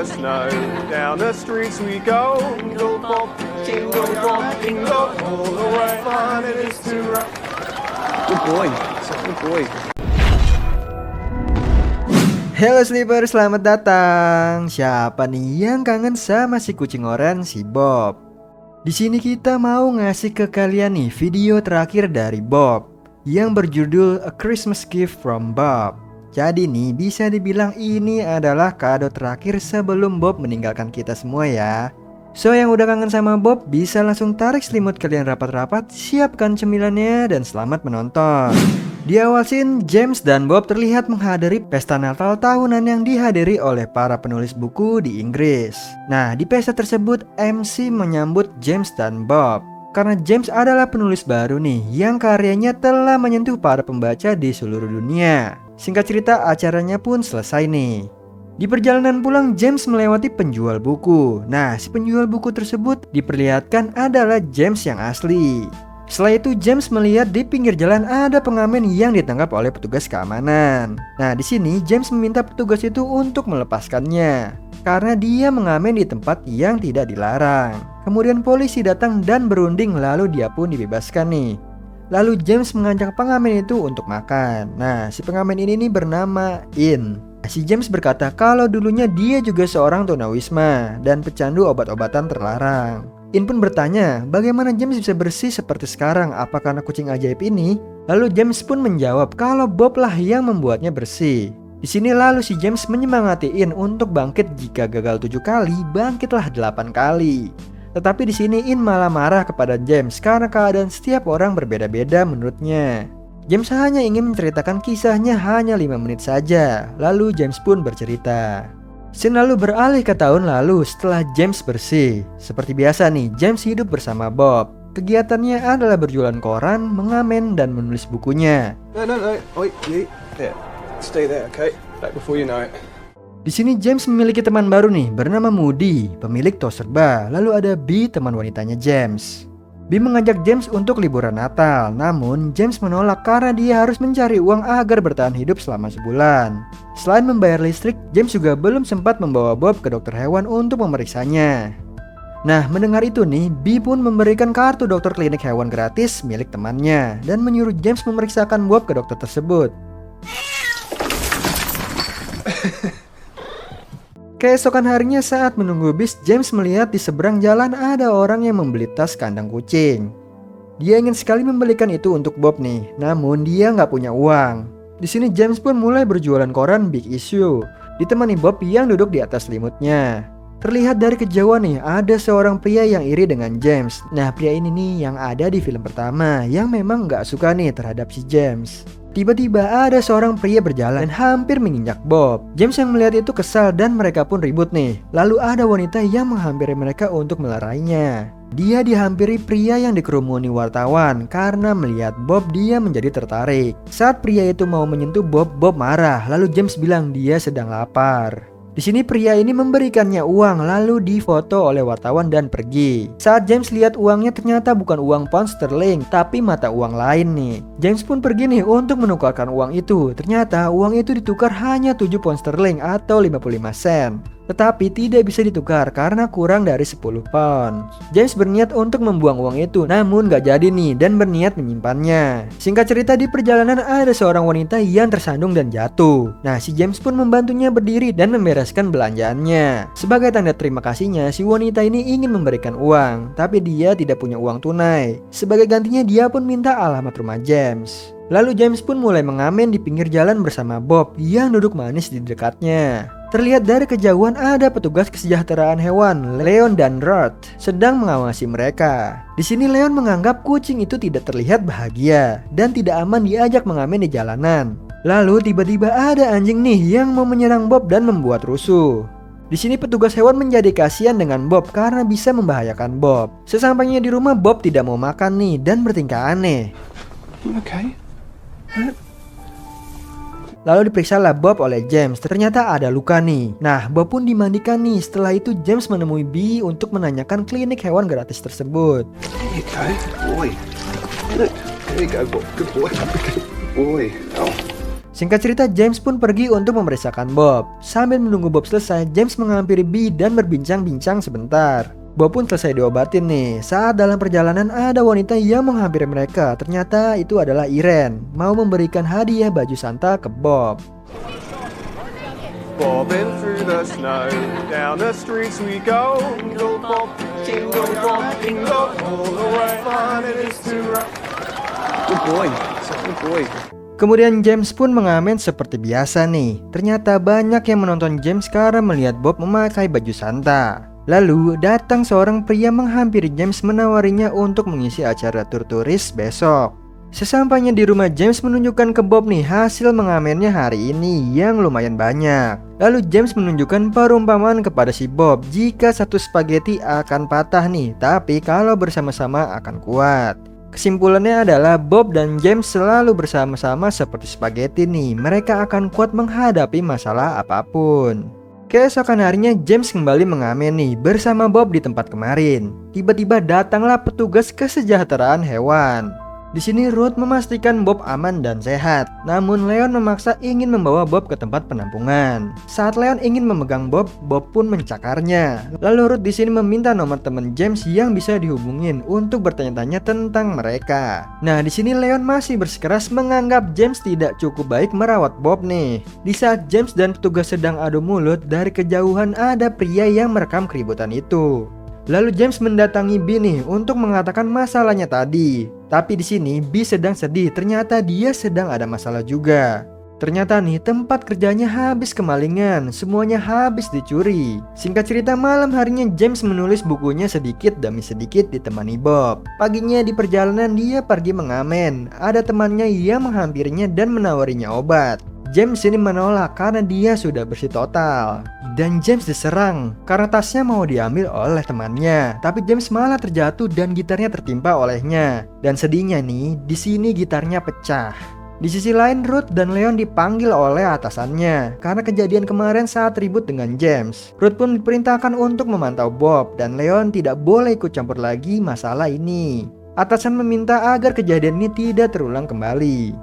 the snow. Down the streets we go, jingle bop, jingle all the way. Fun it is to ride. Good boy, good boy. Halo Sleeper, selamat datang. Siapa nih yang kangen sama si kucing oranye si Bob? Di sini kita mau ngasih ke kalian nih video terakhir dari Bob yang berjudul A Christmas Gift from Bob. Jadi nih bisa dibilang ini adalah kado terakhir sebelum Bob meninggalkan kita semua ya. So yang udah kangen sama Bob bisa langsung tarik selimut kalian rapat-rapat, siapkan cemilannya dan selamat menonton. Di awal scene, James dan Bob terlihat menghadiri pesta Natal tahunan yang dihadiri oleh para penulis buku di Inggris. Nah, di pesta tersebut MC menyambut James dan Bob karena James adalah penulis baru nih yang karyanya telah menyentuh para pembaca di seluruh dunia. Singkat cerita, acaranya pun selesai nih. Di perjalanan pulang, James melewati penjual buku. Nah, si penjual buku tersebut diperlihatkan adalah James yang asli. Setelah itu James melihat di pinggir jalan ada pengamen yang ditangkap oleh petugas keamanan. Nah, di sini James meminta petugas itu untuk melepaskannya karena dia mengamen di tempat yang tidak dilarang. Kemudian polisi datang dan berunding, lalu dia pun dibebaskan nih. Lalu James mengajak pengamen itu untuk makan. Nah, si pengamen ini nih bernama In. Si James berkata kalau dulunya dia juga seorang tunawisma dan pecandu obat-obatan terlarang. In pun bertanya, bagaimana James bisa bersih seperti sekarang? Apa karena kucing ajaib ini? Lalu James pun menjawab kalau Bob lah yang membuatnya bersih. Di sini lalu si James menyemangati In untuk bangkit. Jika gagal 7 kali, bangkitlah 8 kali. Tetapi di sini In malah marah kepada James karena keadaan setiap orang berbeda-beda menurutnya. James hanya ingin menceritakan kisahnya hanya 5 menit saja. Lalu James pun bercerita. Scene lalu beralih ke tahun lalu setelah James bersih. Seperti biasa nih, James hidup bersama Bob. Kegiatannya adalah berjualan koran, mengamen, dan menulis bukunya. No. Wait, you. There. Stay there, okay? Back before you know it. Di sini James memiliki teman baru nih, bernama Moody, pemilik tos serba. Lalu ada Bee, teman wanitanya James. Bee mengajak James untuk liburan Natal, namun James menolak karena dia harus mencari uang agar bertahan hidup selama sebulan. Selain membayar listrik, James juga belum sempat membawa Bob ke dokter hewan untuk memeriksanya. Nah, mendengar itu nih, Bee pun memberikan kartu dokter klinik hewan gratis milik temannya dan menyuruh James memeriksakan Bob ke dokter tersebut. Keesokan harinya saat menunggu bis, James melihat di seberang jalan ada orang yang membeli tas kandang kucing. Dia ingin sekali membelikan itu untuk Bob nih, namun dia nggak punya uang. Di sini James pun mulai berjualan koran Big Issue, ditemani Bob yang duduk di atas selimutnya. Terlihat dari kejauhan nih, ada seorang pria yang iri dengan James. Nah, pria ini nih yang ada di film pertama, yang memang nggak suka nih terhadap si James. Tiba-tiba ada seorang pria berjalan dan hampir menginjak Bob. James yang melihat itu kesal dan mereka pun ribut nih. Lalu ada wanita yang menghampiri mereka untuk melarainya. Dia dihampiri pria yang dikerumuni wartawan karena melihat Bob dia menjadi tertarik. Saat pria itu mau menyentuh Bob, Bob marah. Lalu James bilang dia sedang lapar. Di sini pria ini memberikannya uang lalu difoto oleh wartawan dan pergi. Saat James lihat uangnya ternyata bukan uang pound sterling tapi mata uang lain nih. James pun pergi nih untuk menukarkan uang itu. Ternyata uang itu ditukar hanya 7 pound sterling atau 55 sen. Tetapi tidak bisa ditukar karena kurang dari 10 pound. James berniat untuk membuang uang itu, namun gak jadi nih dan berniat menyimpannya. Singkat cerita, di perjalanan ada seorang wanita yang tersandung dan jatuh. Nah, si James pun membantunya berdiri dan membereskan belanjaannya. Sebagai tanda terima kasihnya, si wanita ini ingin memberikan uang, tapi dia tidak punya uang tunai. Sebagai gantinya dia pun minta alamat rumah James. Lalu James pun mulai mengamen di pinggir jalan bersama Bob yang duduk manis di dekatnya. Terlihat dari kejauhan ada petugas kesejahteraan hewan, Leon dan Rod, sedang mengawasi mereka. Di sini Leon menganggap kucing itu tidak terlihat bahagia dan tidak aman diajak mengamen di jalanan. Lalu tiba-tiba ada anjing nih yang mau menyerang Bob dan membuat rusuh. Di sini petugas hewan menjadi kasihan dengan Bob karena bisa membahayakan Bob. Sesampainya di rumah, Bob tidak mau makan nih dan bertingkah aneh. Okay. Lalu diperiksalah Bob oleh James, ternyata ada luka nih. Nah, Bob pun dimandikan nih. Setelah itu James menemui Bee untuk menanyakan klinik hewan gratis tersebut. There you go, boy. There you go, Bob. Good boy. Good boy. Oh. Singkat cerita, James pun pergi untuk memeriksakan Bob. Sambil menunggu Bob selesai, James menghampiri Bee dan berbincang-bincang sebentar. Bob pun selesai diobatin nih. Saat dalam perjalanan ada wanita yang menghampiri mereka. Ternyata itu adalah Irene, mau memberikan hadiah baju Santa ke Bob. Bobbing through the snow, down the streets we go. Jingle bob, jingle all the way. Fun it is to ride. Good boy, good boy. Kemudian James pun mengamen seperti biasa nih. Ternyata banyak yang menonton James karena melihat Bob memakai baju Santa. Lalu datang seorang pria menghampiri James menawarinya untuk mengisi acara tur turis besok. Sesampainya di rumah, James menunjukkan ke Bob nih hasil mengamennya hari ini yang lumayan banyak. Lalu James menunjukkan perumpamaan kepada si Bob jika satu spaghetti akan patah nih, tapi kalau bersama-sama akan kuat. Kesimpulannya adalah Bob dan James selalu bersama-sama seperti spaghetti nih. Mereka akan kuat menghadapi masalah apapun. Keesokan harinya James kembali mengamen nih bersama Bob di tempat kemarin. Tiba-tiba datanglah petugas kesejahteraan hewan. Di sini Ruth memastikan Bob aman dan sehat. Namun Leon memaksa ingin membawa Bob ke tempat penampungan. Saat Leon ingin memegang Bob, Bob pun mencakarnya. Lalu Ruth di sini meminta nomor teman James yang bisa dihubungin untuk bertanya-tanya tentang mereka. Nah, di sini Leon masih bersikeras menganggap James tidak cukup baik merawat Bob nih. Di saat James dan petugas sedang adu mulut, dari kejauhan ada pria yang merekam keributan itu. Lalu James mendatangi Bee nih untuk mengatakan masalahnya tadi. Tapi di sini Bee sedang sedih, ternyata dia sedang ada masalah juga. Ternyata nih tempat kerjanya habis kemalingan, semuanya habis dicuri. Singkat cerita, malam harinya James menulis bukunya sedikit demi sedikit ditemani Bob. Paginya di perjalanan dia pergi mengamen. Ada temannya yang menghampirinya dan menawarinya obat. James ini menolak karena dia sudah bersih total. Dan James diserang karena tasnya mau diambil oleh temannya. Tapi James malah terjatuh dan gitarnya tertimpa olehnya. Dan sedihnya nih, di sini gitarnya pecah. Di sisi lain, Ruth dan Leon dipanggil oleh atasannya karena kejadian kemarin saat ribut dengan James. Ruth pun diperintahkan untuk memantau Bob dan Leon tidak boleh ikut campur lagi masalah ini. Atasan meminta agar kejadian ini tidak terulang kembali.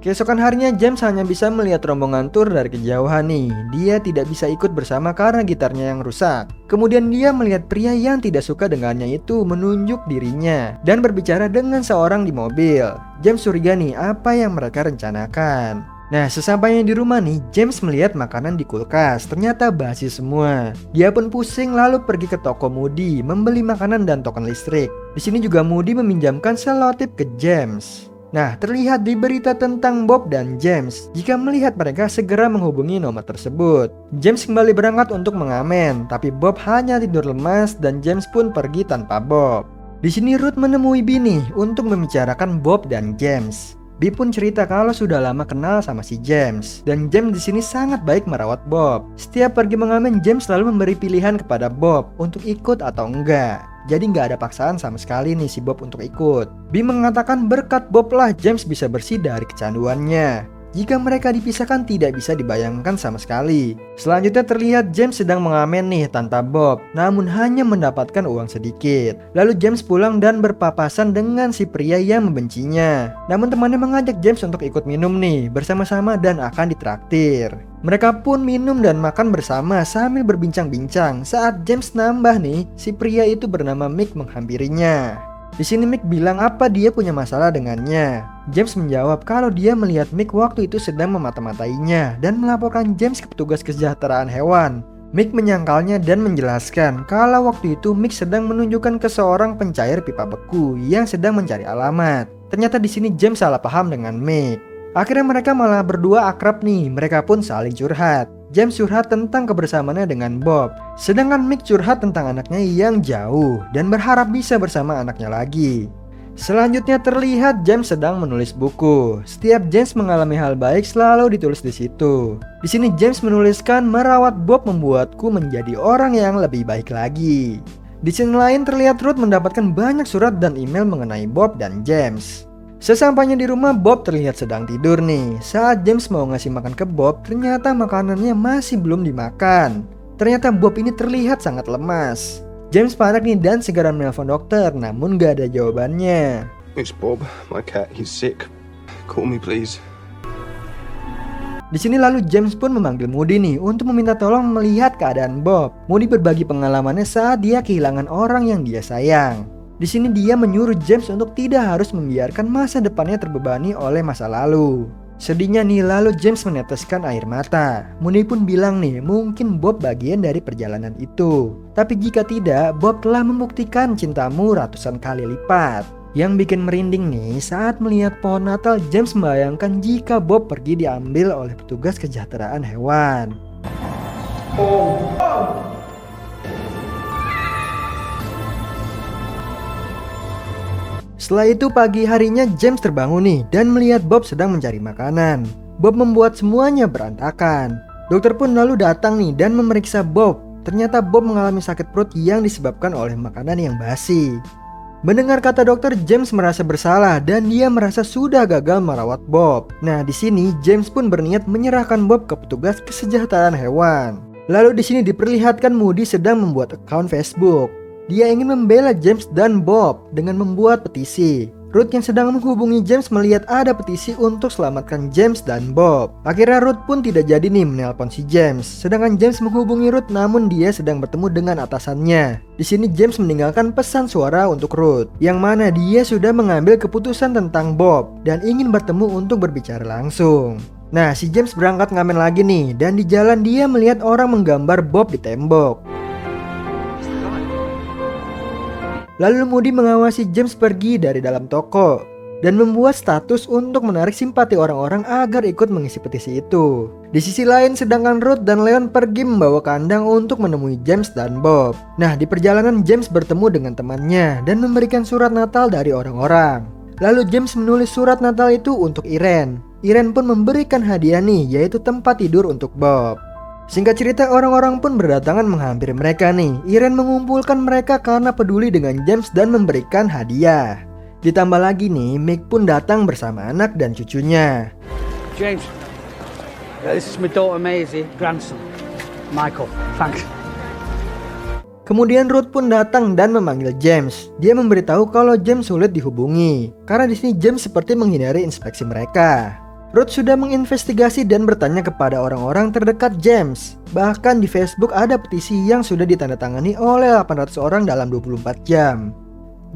Keesokan harinya James hanya bisa melihat rombongan tur dari kejauhan nih. Dia tidak bisa ikut bersama karena gitarnya yang rusak. Kemudian dia melihat pria yang tidak suka dengannya itu menunjuk dirinya dan berbicara dengan seorang di mobil. James curiga nih apa yang mereka rencanakan. Nah, sesampainya di rumah nih, James melihat makanan di kulkas. Ternyata basi semua. Dia pun pusing lalu pergi ke toko Moody membeli makanan dan token listrik. Di sini juga Moody meminjamkan selotip ke James. Nah, terlihat di berita tentang Bob dan James. Jika melihat mereka segera menghubungi nomor tersebut. James kembali berangkat untuk mengamen, tapi Bob hanya tidur lemas dan James pun pergi tanpa Bob. Di sini Ruth menemui Bee nih untuk membicarakan Bob dan James. Bee pun cerita kalau sudah lama kenal sama si James dan James di sini sangat baik merawat Bob. Setiap pergi mengamen, James selalu memberi pilihan kepada Bob untuk ikut atau enggak. Jadi nggak ada paksaan sama sekali nih si Bob untuk ikut. Bee mengatakan berkat Bob lah James bisa bersih dari kecanduannya. Jika mereka dipisahkan tidak bisa dibayangkan sama sekali. Selanjutnya terlihat James sedang mengamen nih tanpa Bob, namun hanya mendapatkan uang sedikit. Lalu James pulang dan berpapasan dengan si pria yang membencinya. Namun temannya mengajak James untuk ikut minum nih bersama-sama dan akan ditraktir. Mereka pun minum dan makan bersama sambil berbincang-bincang. Saat James nambah nih, si pria itu bernama Mick menghampirinya. Di sini Mick bilang apa dia punya masalah dengannya. James menjawab kalau dia melihat Mick waktu itu sedang memata-matainya dan melaporkan James ke petugas kesejahteraan hewan. Mick menyangkalnya dan menjelaskan kalau waktu itu Mick sedang menunjukkan ke seorang pencair pipa beku yang sedang mencari alamat. Ternyata di sini James salah paham dengan Mick. Akhirnya mereka malah berdua akrab nih, mereka pun saling curhat. James curhat tentang kebersamaannya dengan Bob, sedangkan Mick curhat tentang anaknya yang jauh dan berharap bisa bersama anaknya lagi. Selanjutnya terlihat James sedang menulis buku. Setiap James mengalami hal baik selalu ditulis di situ. Di sini James menuliskan merawat Bob membuatku menjadi orang yang lebih baik lagi. Di sini lain terlihat Ruth mendapatkan banyak surat dan email mengenai Bob dan James. Sesampainya di rumah, Bob terlihat sedang tidur nih. Saat James mau ngasih makan ke Bob, ternyata makanannya masih belum dimakan. Ternyata Bob ini terlihat sangat lemas. James panik nih dan segera menelpon dokter, namun gak ada jawabannya. It's Bob, my cat. He's sick. Call me please. Di sini lalu James pun memanggil Moody nih untuk meminta tolong melihat keadaan Bob. Moody berbagi pengalamannya saat dia kehilangan orang yang dia sayang. Di sini dia menyuruh James untuk tidak harus membiarkan masa depannya terbebani oleh masa lalu. Sedihnya nih lalu James meneteskan air mata. Moody pun bilang nih mungkin Bob bagian dari perjalanan itu. Tapi jika tidak, Bob telah membuktikan cintamu ratusan kali lipat. Yang bikin merinding nih saat melihat pohon Natal, James membayangkan jika Bob pergi diambil oleh petugas kesejahteraan hewan. Setelah itu pagi harinya James terbangun nih dan melihat Bob sedang mencari makanan. Bob membuat semuanya berantakan. Dokter pun lalu datang nih dan memeriksa Bob. Ternyata Bob mengalami sakit perut yang disebabkan oleh makanan yang basi. Mendengar kata dokter, James merasa bersalah dan dia merasa sudah gagal merawat Bob. Nah, di sini James pun berniat menyerahkan Bob ke petugas kesejahteraan hewan. Lalu di sini diperlihatkan Moody sedang membuat akun Facebook. Dia ingin membela James dan Bob dengan membuat petisi. Ruth yang sedang menghubungi James melihat ada petisi untuk selamatkan James dan Bob. Akhirnya Ruth pun tidak jadi nih menelpon si James. Sedangkan James menghubungi Ruth namun dia sedang bertemu dengan atasannya. Di sini James meninggalkan pesan suara untuk Ruth, yang mana dia sudah mengambil keputusan tentang Bob dan ingin bertemu untuk berbicara langsung. Nah, si James berangkat ngamen lagi nih dan di jalan dia melihat orang menggambar Bob di tembok. Lalu Moody mengawasi James pergi dari dalam toko dan membuat status untuk menarik simpati orang-orang agar ikut mengisi petisi itu. Di sisi lain, sedangkan Ruth dan Leon pergi membawa kandang untuk menemui James dan Bob. Nah, di perjalanan James bertemu dengan temannya dan memberikan surat Natal dari orang-orang. Lalu James menulis surat Natal itu untuk Irene. Irene pun memberikan hadiah nih, yaitu tempat tidur untuk Bob. Singkat cerita, orang-orang pun berdatangan menghampiri mereka nih. Irene mengumpulkan mereka karena peduli dengan James dan memberikan hadiah. Ditambah lagi nih, Mick pun datang bersama anak dan cucunya. James, this is my daughter Maisie, grandson, Michael, thanks. Kemudian Ruth pun datang dan memanggil James. Dia memberitahu kalau James sulit dihubungi karena di sini James seperti menghindari inspeksi mereka. Ruth sudah menginvestigasi dan bertanya kepada orang-orang terdekat James. Bahkan di Facebook ada petisi yang sudah ditandatangani oleh 800 orang dalam 24 jam.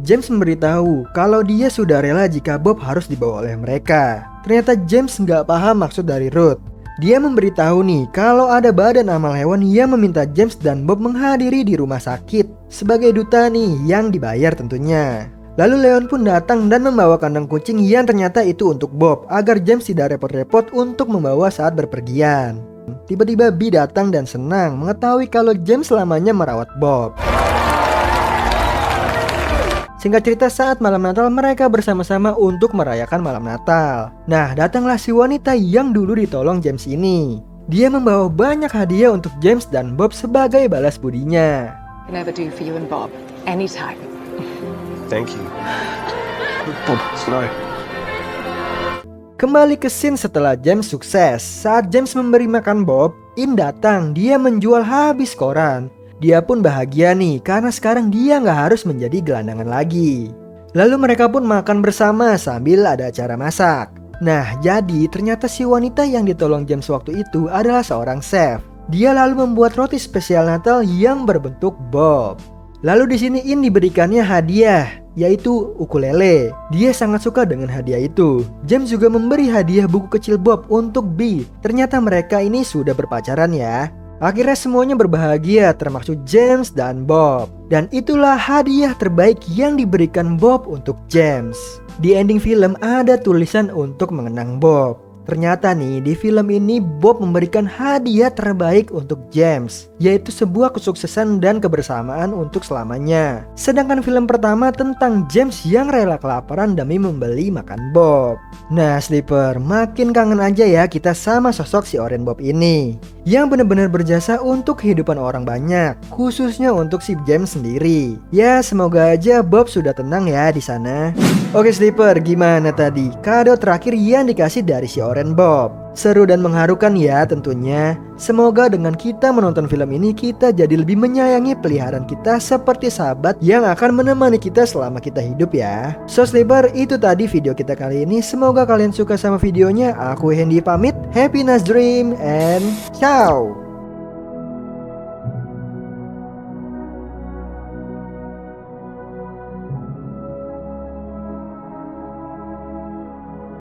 James memberitahu kalau dia sudah rela jika Bob harus dibawa oleh mereka. Ternyata James nggak paham maksud dari Ruth. Dia memberitahu nih kalau ada badan amal hewan yang meminta James dan Bob menghadiri di rumah sakit sebagai duta nih yang dibayar tentunya. Lalu Leon pun datang dan membawa kandang kucing yang ternyata itu untuk Bob agar James tidak repot-repot untuk membawa saat berpergian. Tiba-tiba Bee datang dan senang mengetahui kalau James selamanya merawat Bob. Singkat cerita, saat malam Natal mereka bersama-sama untuk merayakan malam Natal. Nah, datanglah si wanita yang dulu ditolong James ini. Dia membawa banyak hadiah untuk James dan Bob sebagai balas budinya. Can ever do for you and Bob anytime. Thank you. Bob, Snow. Kembali ke scene setelah James sukses. Saat James memberi makan Bob, In datang. Dia menjual habis koran. Dia pun bahagia nih karena sekarang dia nggak harus menjadi gelandangan lagi. Lalu mereka pun makan bersama sambil ada acara masak. Nah, jadi ternyata si wanita yang ditolong James waktu itu adalah seorang chef. Dia lalu membuat roti spesial Natal yang berbentuk Bob. Lalu di sini In diberikannya hadiah, yaitu ukulele. Dia sangat suka dengan hadiah itu. James juga memberi hadiah buku kecil Bob untuk Bee. Ternyata mereka ini sudah berpacaran ya. Akhirnya semuanya berbahagia termasuk James dan Bob. Dan itulah hadiah terbaik yang diberikan Bob untuk James. Di ending film ada tulisan untuk mengenang Bob. Ternyata nih di film ini Bob memberikan hadiah terbaik untuk James, yaitu sebuah kesuksesan dan kebersamaan untuk selamanya. Sedangkan film pertama tentang James yang rela kelaparan demi membeli makan Bob. Nah Sleeper, makin kangen aja ya kita sama sosok si Oren Bob ini, yang benar-benar berjasa untuk kehidupan orang banyak, khususnya untuk si James sendiri. Ya semoga aja Bob sudah tenang ya di sana. Oke Sleeper, gimana tadi kado terakhir yang dikasih dari si Oren Bob? Seru dan mengharukan ya tentunya. Semoga dengan kita menonton film ini kita jadi lebih menyayangi peliharaan kita seperti sahabat yang akan menemani kita selama kita hidup ya. So Sleeper, itu tadi video kita kali ini. Semoga kalian suka sama videonya. Aku Hendy pamit. Happy nice dream and ciao.